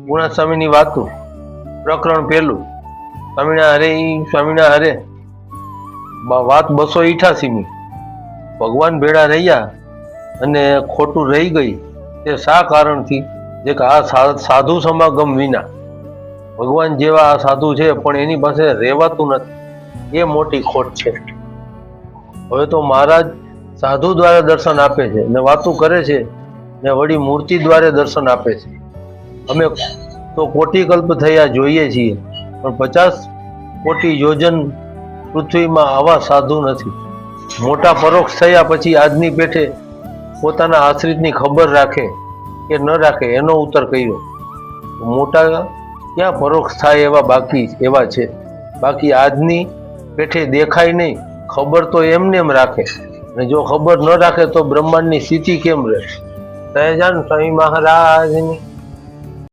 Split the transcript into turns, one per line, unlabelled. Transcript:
ગુણા સ્વામીની વાતું પ્રકરણ પહેલું સ્વામીના હરે વાત 288મી ભગવાન ભેળા રહ્યા અને ખોટું રહી ગઈ તે શા કારણથી જે કે આ સાધુ સમાગમ વિના ભગવાન જેવા આ સાધુ છે પણ એની પાસે રહેવાતું નથી, એ મોટી ખોટ છે. હવે તો મહારાજ સાધુ દ્વારા દર્શન આપે છે ને વાતું કરે છે ને વળી મૂર્તિ દ્વારા દર્શન આપે છે. અમે તો કોટી કલ્પ થયા જોઈએ છીએ પણ 50 કોટી યોજન પૃથ્વીમાં આવા સાધુ નથી. મોટા પરોક્ષ થયા પછી આજની પેઠે પોતાના આશ્રિતની ખબર રાખે કે ન રાખે એનો ઉત્તર કર્યો. મોટા ક્યાં પરોક્ષ થાય એવા છે, બાકી આજની પેઠે દેખાય નહીં, ખબર તો એમને એમ રાખે, અને જો ખબર ન રાખે તો બ્રહ્માંડની સ્થિતિ કેમ રહે. સહેજાન સ્વામી મહારાજની